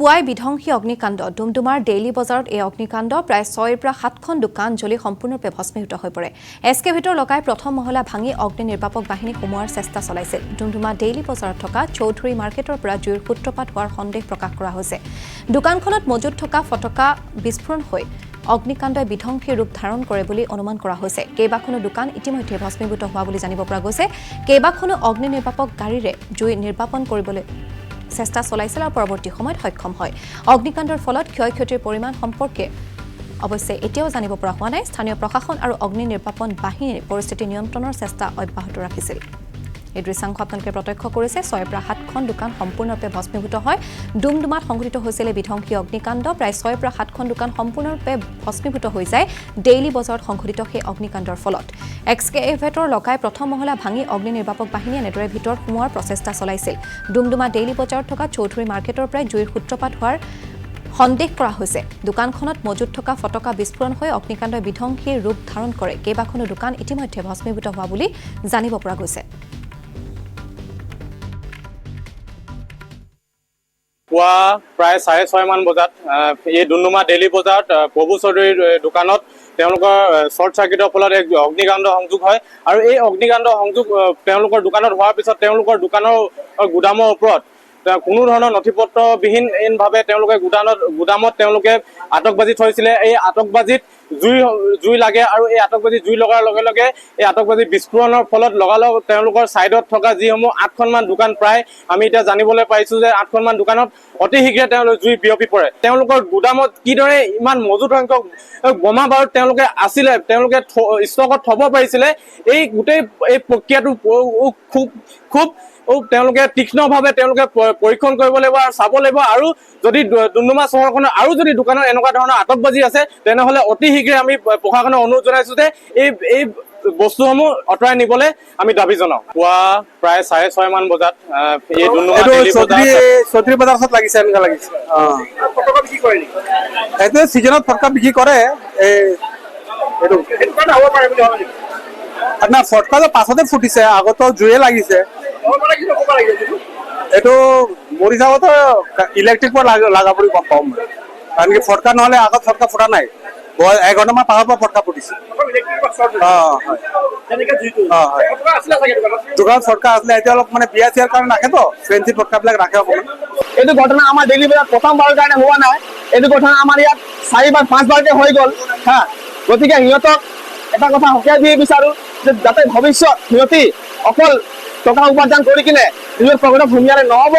পুৱাই বিধ্বংসী অগ্নিকাণ্ড ডুমডুমাৰ ডেইলি বজাৰত এই অগ্নিকাণ্ড প্ৰায় 6ৰ পৰা 7খন দোকান জ্বলি সম্পূৰ্ণৰূপে ভস্মীভূত হৈ পৰে। এছকে ভিতৰ লগাই প্ৰথম মহলা ভাঙি অগ্নি নিৰ্বাপক বাহিনী সোমোৱাৰ চেষ্টা চলাইছিল। ডুমডুমা ডেইলি বজাৰত থকা চৌধুৰী মাৰ্কেটৰ পৰা জুইৰ সূত্ৰপাত হোৱাৰ সন্দেহ প্ৰকাশ কৰা হৈছে। দোকানখনত মজুত থকা ফটকা বিস্ফোৰণ হৈ অগ্নিকাণ্ডই বিধ্বংসী ৰূপ ধাৰণ কৰে বুলি অনুমান কৰা হৈছে। কেইবাখনো দোকান ইতিমধ্যে ভস্মীভূত হোৱা বুলি জানিব পৰা গৈছে। কেইবাখনো অগ্নি নিৰ্বাপক গাড়ীৰে জুই নিৰ্বাপন কৰিবলৈ চেষ্টা চলাইছিল আৰু পৰৱৰ্তী সময়ত সক্ষম হয়। অগ্নিকাণ্ডৰ ফলত ক্ষয়ক্ষতিৰ পৰিমাণ সম্পৰ্কে অৱশ্যে এতিয়াও জানিব পৰা হোৱা নাই। স্থানীয় প্ৰশাসন আৰু অগ্নি নিৰ্বাপন বাহিনীয়ে পৰিস্থিতি নিয়ন্ত্ৰণৰ চেষ্টা অব্যাহত ৰাখিছিল। এই দৃশ্যাংশ আপোনালোকে প্ৰত্যক্ষ কৰিছে। 6ৰ পৰা 7খন দোকান সম্পূৰ্ণৰূপে ভস্মীভূত হয়। ডুমডুমাত সংঘটিত হৈছিল বিধ্বংসী অগ্নিকাণ্ড। প্ৰায় 6ৰ পৰা 7খন দোকান সম্পূৰ্ণৰূপে ভস্মীভূত হৈ যায় ডেইলি বজাৰত সংঘটিত সেই অগ্নিকাণ্ডৰ ফলত। এক্সকেভেটৰ লগাই প্ৰথম মহলা ভাঙি অগ্নি নিৰ্বাপক বাহিনীয়ে এনেদৰে ভিতৰত সোমোৱাৰ প্ৰচেষ্টা চলাইছিল। ডুমডুমা ডেইলি বজাৰত থকা চৌধুৰী মাৰ্কেটৰ পৰাই জুইৰ সূত্ৰপাত হোৱাৰ সন্দেহ কৰা হৈছে। দোকানখনত মজুত থকা ফটকা বিস্ফোৰণ হৈ অগ্নিকাণ্ডই বিধ্বংসী ৰূপ ধাৰণ কৰে। কেইবাখনো দোকান ইতিমধ্যে ভস্মীভূত হোৱা বুলি জানিব পৰা গৈছে। পুৱা প্ৰায় 6:30 মান বজাত এই ডুমডুমা ডেইলি বজাৰত প্ৰভু চৌধুৰীৰ দোকানত তেওঁলোকৰ শ্বৰ্ট চাৰ্কিটৰ ফলত এক অগ্নিকাণ্ড সংযোগ হয় আৰু এই অগ্নিকাণ্ড সংযোগ তেওঁলোকৰ দোকানত হোৱাৰ পিছত তেওঁলোকৰ দোকানৰ গুদামৰ ওপৰত কোনো ধৰণৰ নথিপত্ৰবিহীনভাৱে তেওঁলোকে গুদামত তেওঁলোকে আতকবাজি থৈছিলে। এই আতকবাজিত জুই লাগে আৰু এই আতকবাজি জুই লগাৰ লগে লগে এই আতকবাজি বিস্ফোৰণৰ ফলত লগালগ তেওঁলোকৰ ছাইডত থকা যিসমূহ 8খনমান দোকান প্ৰায় আমি এতিয়া জানিবলৈ পাইছোঁ যে 8খনমান দোকানত অতি শীঘ্ৰে তেওঁলোক জুই বিয়পি পৰে। তেওঁলোকৰ গুদামত কিদৰে ইমান মজুত সংখ্যক বোমা বাৰুদ তেওঁলোকে আছিলে, তেওঁলোকে ষ্টকত থব পাৰিছিলে, এই গোটেই এই প্ৰক্ৰিয়াটো খুব তেওঁলোকে তীক্ষ্ণভাৱে তেওঁলোকে পৰীক্ষণ কৰিব লাগিব আৰু চাব লাগিব। আৰু যদি ডুমডুমা চহৰখনৰ আৰু যদি দোকানত এনেকুৱা ধৰণৰ আতকবাজি আছে তেনেহ'লে অতি শীঘ্ৰে আমি প্ৰশাসনক অনুৰোধ জনাইছোঁ যে এই বস্তুসমূহ আঁতৰাই নিবলৈ আমি দাবী জনাওঁ। পুৱা প্ৰায় 6:30 মান বজাত এই ডুমডুমা চৌধুৰী বজাৰত লাগিছে এনেকুৱা লাগিছে। এইটো চিজনত ফটকা বিক্ৰী কৰে। না ফটকাটো পাছতে ফুটিছে, আগতো জুয়ে লাগিছে। এইটো মোৰ হিচাপতো ইলেক্ট্ৰিক লাগা বুলি গম পাওঁ। কাৰণ কি ফটকা নহ'লে আগত ফটকা ফুটা নাই, 1 ঘণ্টামান পাছৰ পৰা ফটকা ফুটিছে। দোকানত ফটকা আছিলে, এতিয়া অলপ মানে বিয়া চিয়াৰ কাৰণে ৰাখেতো ফেঞ্চি ফটকাবিলাক ৰাখে অকণমান। এইটো ঘটনা আমাৰ ডেইলি বজাৰত প্ৰথমবাৰৰ কাৰণে হোৱা নাই। এইটো ঘটনা আমাৰ ইয়াত 4 বা 5 বাৰতে হৈ গ'ল। গতিকে সিহঁতক এটা কথা সকীয়াই দিব বিচাৰো যে যাতে ভৱিষ্যত সিহঁতি অকল টকা উপাৰ্জন কৰি কিনে নিজৰ পকেটত ভূমিয়াৰে নহ'ব,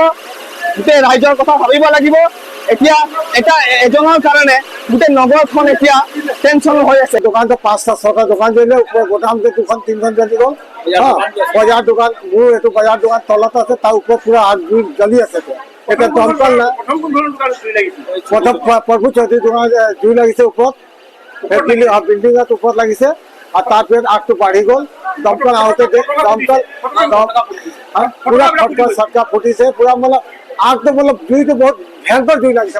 গোটেই ৰাইজৰ কথা ভাবিব লাগিব। এতিয়া এজনৰ কাৰণে গোটেই নগৰখন এতিয়া টেনচন হৈ আছে। দোকানটো 5টা 6টা দোকান জ্বলিলে, গোদামটো 2খন 3খন জ্বলি গ'ল। বজাৰ দোকান, মোৰ এইটো বজাৰ দোকান তলত আছে, তাৰ ওপৰত পুৰা আগ জ্বলি আছে। এতিয়া দমকল নাই। প্ৰথম প্ৰভু চৌধুৰী দোকানত জুই লাগিছে ওপৰত, বিল্ডিঙত ওপৰত লাগিছে আৰু তাৰপিছত আগটো বাঢ়ি গ'ল। দমকল আহোঁতে পুৰা ফটকা চটকা ফুটিছে, পুৰা মানে আগটো জুইটো বহুত ভয়ংকৰ জুই লাগিছে।